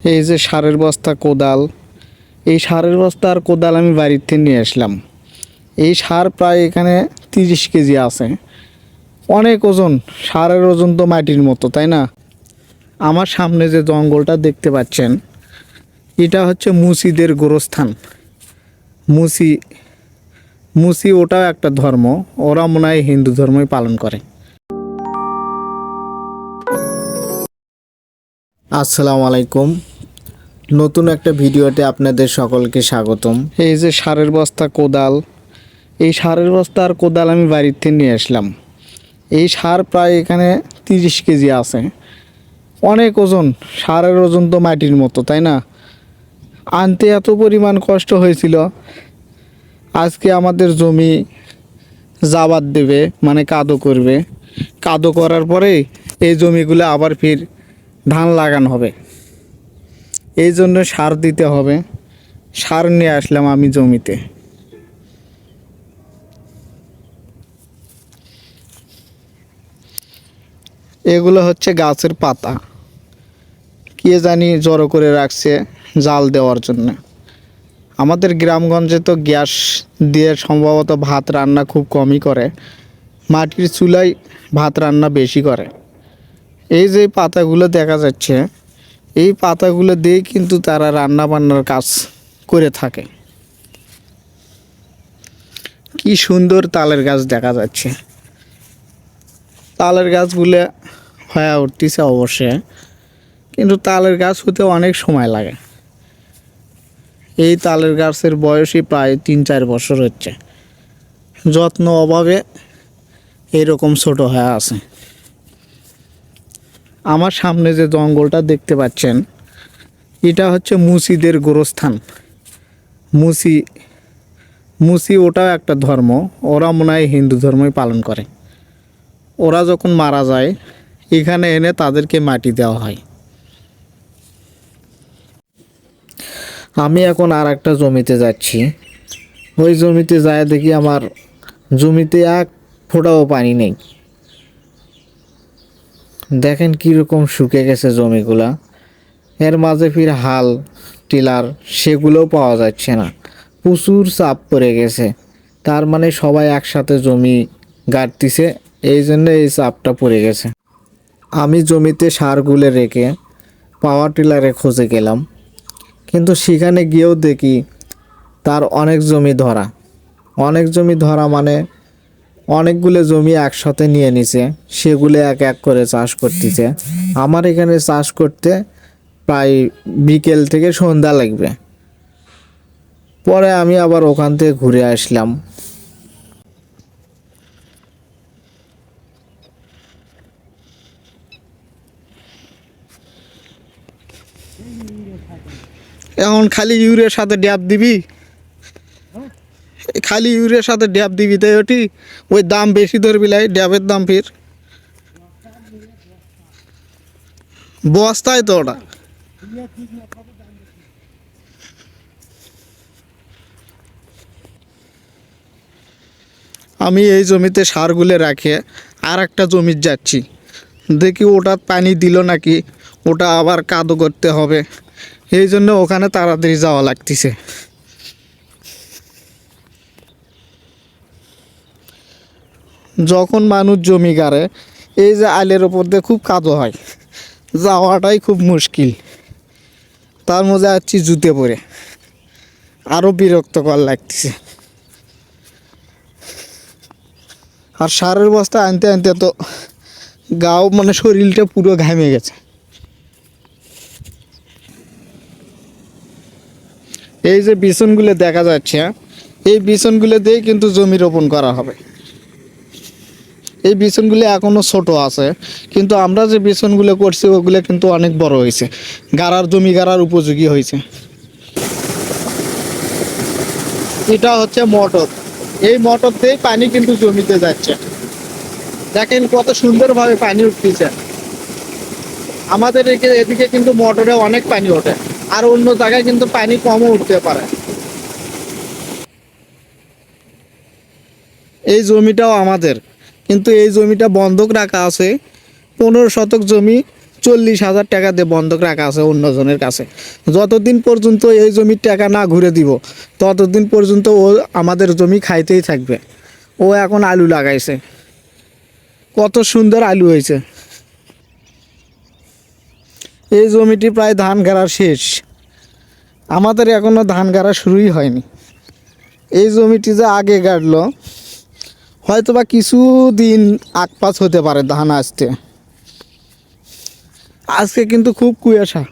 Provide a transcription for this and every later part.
এই যে সারের বস্তা, কোদাল, এই সারের বস্তা আর কোদাল আমি বাড়ির থেকে নিয়ে আসলাম। এই সার প্রায় এখানে 30 কেজি আছে। অনেক ওজন, সারের ওজন তো মাটির মতো, তাই না? আমার সামনে যে জঙ্গলটা দেখতে পাচ্ছেন, এটা হচ্ছে মুসিদের গোরস্থান। মুসি মুসি ওটাও একটা ধর্ম, ওরা মনে হয় হিন্দু ধর্মই পালন করে। আসসালামু আলাইকুম, নতুন একটা ভিডিওতে আপনাদের সকলকে স্বাগতম। এই যে সারের বস্তা, কোদাল, এই সারের বস্তা আর কোদাল আমি বাড়ির থেকে নিয়ে আসলাম। এই সার প্রায় এখানে 30 কেজি আছে। অনেক ওজন, সারের ওজন তো মাটির মতো, তাই না? আনতে এত পরিমাণ কষ্ট হয়েছিল। আজকে আমাদের জমি জাবাদ দেবে, মানে কাদো করবে। কাদো করার পরে এই জমিগুলো আবার ফির ধান লাগানো হবে। এই জন্য সার দিতে হবে। সার নিয়ে আসলাম আমি জমিতে। এগুলো হচ্ছে গাছের পাতা, কে জানি জড়ো করে রাখছে জাল দেওয়ার জন্য। আমাদের গ্রামগঞ্জে তো গ্যাস দিয়ে সম্ভবত ভাত রান্না খুব কমই করে, মাটির চুলায় ভাত রান্না বেশি করে। এই যে পাতাগুলো দেখা যাচ্ছে, এই পাতাগুলো দিয়ে কিন্তু তারা রান্না বান্নার কাজ করে থাকে। কি সুন্দর তালের গাছ দেখা যাচ্ছে। তালের গাছগুলো হয়ে উঠতেছে অবশ্যই, কিন্তু তালের গাছ হতে অনেক সময় লাগে। এই তালের গাছের বয়সই প্রায় 3-4 বছর হচ্ছে। যত্ন অভাবে এরকম ছোট হয়ে আছে। আমার সামনে যে জঙ্গলটা দেখতে পাচ্ছেন, এটা হচ্ছে মুসিদের গোরস্থান। মুসি মুসি ওটাও একটা ধর্ম, ওরা মনে হয় হিন্দু ধর্মই পালন করে। ওরা যখন মারা যায়, এখানে এনে তাদেরকে মাটি দেওয়া হয়। আমি এখন আর একটা জমিতে যাচ্ছি। ওই জমিতে যায় দেখি আমার জমিতে এক ফোঁটাও পানি নেই। দেখেন কীরকম শুকে গেছে জমিগুলা। এর মাঝে ফির হাল টিলার সেগুলোও পাওয়া যাচ্ছে না। প্রচুর চাপ পড়ে গেছে। তার মানে সবাই একসাথে জমি গাড়তিছে, এই জন্য এই চাপটা পড়ে গেছে। আমি জমিতে সারগুলো রেখে পাওয়ার টিলারে খুঁজে গেলাম, কিন্তু সেখানে গিয়েও দেখি তার অনেক জমি ধরা। অনেক জমি ধরা মানে অনেকগুলো জমি একসাথে নিয়ে নিছে, সেগুলো এক এক করে চাষ করতেছে। আমার এখানে চাষ করতে প্রায় বিকেল থেকে সন্ধ্যা লাগবে। পরে আমি আবার ওখান থেকে ঘুরে আসলাম। এখন খালি ইউরিয়ার সাথে ড্যাপ দিবি, খালি ইউরিয়ার সাথে ড্যাপ দিবি, তাই ওটি ওই দাম বেশি ধরবি লাই, ড্যাপের দাম ফির বস্তায় তো ওটা। আমি এই জমিতে সারগুলো রাখে আর একটা জমির যাচ্ছি, দেখি ওটা পানি দিল নাকি, ওটা আবার কাদো করতে হবে। এই জন্য ওখানে তাড়াতাড়ি যাওয়া লাগতেছে। যখন মানুষ জমি গাড়ে, এই যে আলের ওপর দিয়ে খুব কাদো হয়, যাওয়াটাই খুব মুশকিল। তার মধ্যে যাচ্ছি জুতে পরে, আরও বিরক্তকর লাগতেছে। আর সারের বস্তা আনতে আনতে তো গাও মানে শরীরটা পুরো ঘামে গেছে। এই যে বিছনগুলো দেখা যাচ্ছে, এই বিছনগুলো দিয়ে কিন্তু জমি রোপণ করা হবে। এই বিছনগুলো এখনও ছোট আছে, কিন্তু আমরা যে বিছনগুলো করছি ওগুলো কিন্তু অনেক বড় হয়েছে, গাড়ার জমি গাড়ার উপযোগী হয়েছে। এটা হচ্ছে মোটর, এই মোটর দিয়ে পানি কিন্তু জমিতে যাচ্ছে। দেখেন কত সুন্দরভাবে পানি উঠতেছে। আমাদের এদিকে কিন্তু মোটরে অনেক পানি ওঠে, আর অন্য জায়গায় কিন্তু পানি কমও উঠতে পারে। এই জমিটাও আমাদের, কিন্তু এই জমিটা বন্ধক রাখা আছে। 15 শতক জমি 40,000 টাকা দিয়ে বন্ধক রাখা আছে অন্যজনের কাছে। যতদিন পর্যন্ত এই জমির টাকা না ঘুরে দিব ততদিন পর্যন্ত ও আমাদের জমি খাইতেই থাকবে। ও এখন আলু লাগাইছে, কত সুন্দর আলু হয়েছে। এই জমিটি প্রায় ধান গাড়া শেষ, আমাদের এখনও ধান গাড়া শুরুই হয়নি। এই জমিটি যে আগে গাড়লো হয়তো বা কিছুদিন আগপাছ হতে পারে ধান আসতে। আজকে কিন্তু খুব কুয়াশা,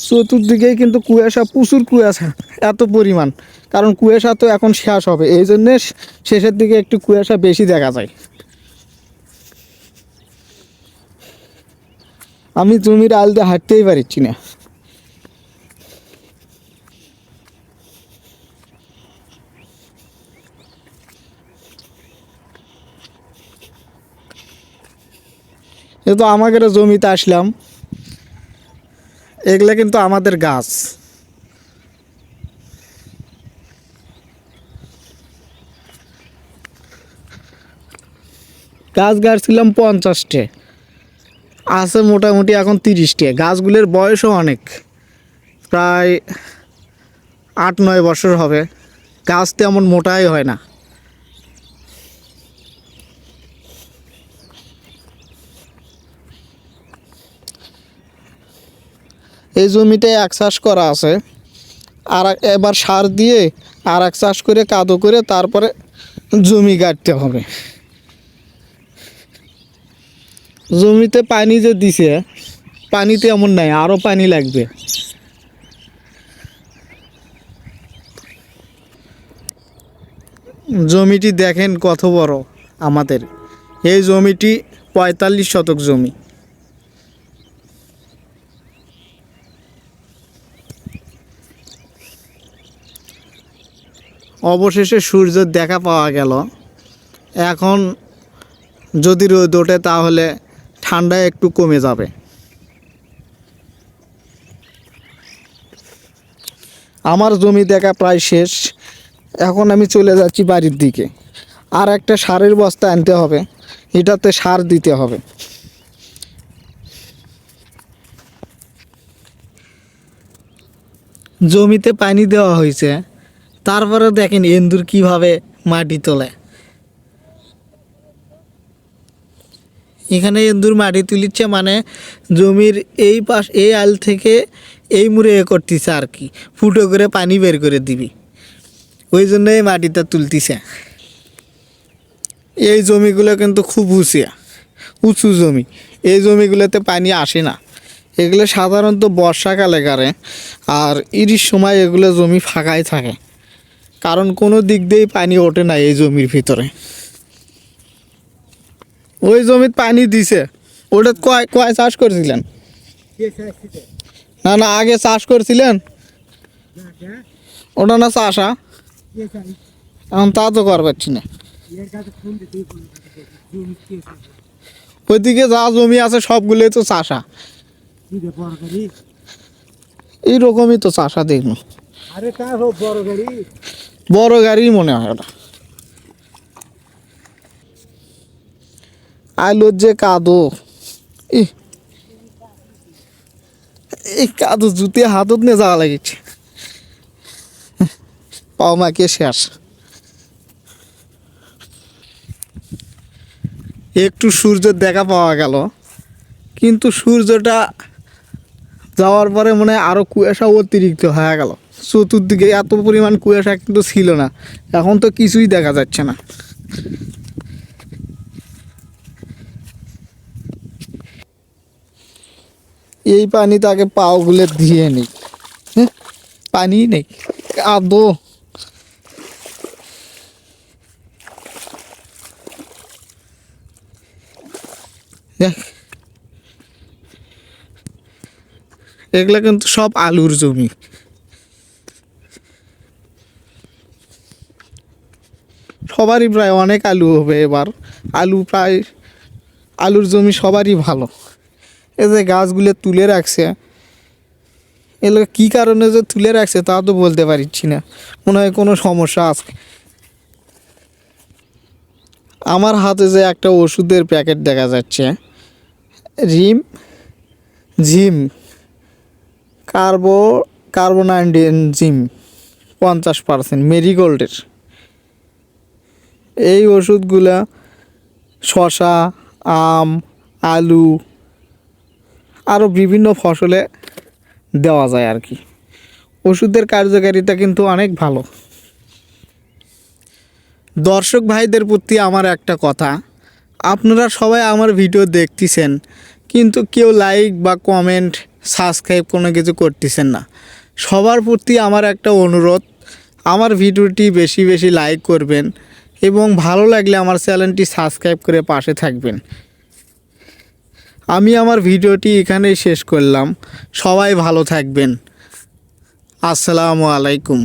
চতুর্দিকেই কিন্তু কুয়াশা, প্রচুর কুয়াশা, এত পরিমাণ। কারণ কুয়াশা তো এখন শেষ হবে, এই জন্যে শেষের দিকে একটু কুয়াশা বেশি দেখা যায়। আমি জমির আল দিয়ে হাঁটতেই পারছি না। এ তো আমাদের জমিতে আসলাম, এগুলা কিন্তু আমাদের গাছ। গাছ গাড়ছিলাম 50টে, আছে মোটামুটি এখন 30টে। গাছগুলোর বয়সও অনেক, প্রায় 8-9 বছর হবে। গাছ তেমন মোটাই হয় না। এই জমিতে এক চাষ করা আছে, আর এবার সার দিয়ে আর এক চাষ করে কাদো করে তারপরে জমি কাটতে হবে। জমিতে পানি যে দিছে, পানিতে এমন নাই, আরও পানি লাগবে। জমিটি দেখেন কত বড় আমাদের। এই জমিটি 45 শতক জমি। অবশেষে সূর্যের দেখা পাওয়া গেল। এখন যদি রোদ ওঠে তাহলে ঠান্ডা একটু কমে যাবে। আমার জমি দেখা প্রায় শেষ, এখন আমি চলে যাচ্ছি বাড়ির দিকে। আর একটা সারের বস্তা আনতে হবে, এটাতে সার দিতে হবে। জমিতে পানি দেওয়া হয়েছে, তারপরে দেখেন এন্দুর কিভাবে মাটি তোলে। এখানে এন্দুর মাটি তুলিচ্ছে, মানে জমির এই পাশ, এই আল থেকে এই মুড়ে করতেছে আর কি, ফুটো করে পানি বের করে দিবি, ওই জন্য এই মাটিটা তুলতেছে। এই জমিগুলো কিন্তু খুব উঁচু জমি, এই জমিগুলোতে পানি আসে না। এগুলো সাধারণত বর্ষাকালে গাড়ে, আর ইরির সময় এগুলো জমি ফাঁকাই থাকে, কারণ কোনো দিক দিয়েই পানি ওঠে না এই জমির ভিতরে। ওই জমিতে পানি দিছে, ওটা কয় কয় চাষ করছিলেন? না না, আগে চাষ করছিলেন ওটা না চাষা, এখন তা তো কর পাচ্ছি না। ওইদিকে যা জমি আছে সবগুলোই তো চাষা, এইরকমই তো চাষা দেখুন। বড় গাড়ি মনে হয় ওটা। আলুর যে কাদো, এই কাদো জুতে হাতত নিয়ে যাওয়া লাগিছে, পাও মাকে শেষ। একটু সূর্যের দেখা পাওয়া গেল, কিন্তু সূর্যটা যাওয়ার পরে মনে হয় আরও কুয়াশা অতিরিক্ত হয়ে গেল। চতুর্দিকে এত পরিমাণ কুয়াশা কিন্তু ছিল না, এখন তো কিছুই দেখা যাচ্ছে না। এই পানি তাকে পাও গুলে দিয়ে নেই, পানি নেই, কাদো। দেখ, এগুলা কিন্তু সব আলুর জমি। সবারই প্রায় অনেক আলু হবে এবার। আলুর জমি সবারই ভালো। এই যে গাছগুলো তুলে রাখছে, এগুলো কী কারণে যে তুলে রাখছে তা তো বলতে পারছি না, মনে হয় কোনো সমস্যা আছে। আমার হাতে যে একটা ওষুধের প্যাকেট দেখা যাচ্ছে, রিম জিম কার্বোনাইডেন জিম 50% মেরিগোল্ডের। এই ওষুধগুলা শসা, আম, আলু আরও বিভিন্ন ফসলে দেওয়া যায় আর কি। ওষুধের কার্যকারিতা কিন্তু অনেক ভালো। দর্শক ভাইদের প্রতি আমার একটা কথা, আপনারা সবাই আমার ভিডিও দেখতেছেন কিন্তু কেউ লাইক বা কমেন্ট সাবস্ক্রাইব কোনো কিছু করতেছেন না। সবার প্রতি আমার একটা অনুরোধ, আমার ভিডিওটি বেশি বেশি লাইক করবেন এবং ভালো লাগলে আমার চ্যানেলটি সাবস্ক্রাইব করে পাশে থাকবেন। আমি আমার ভিডিওটি এখানেই শেষ করলাম। সবাই ভালো থাকবেন। আসসালামু আলাইকুম।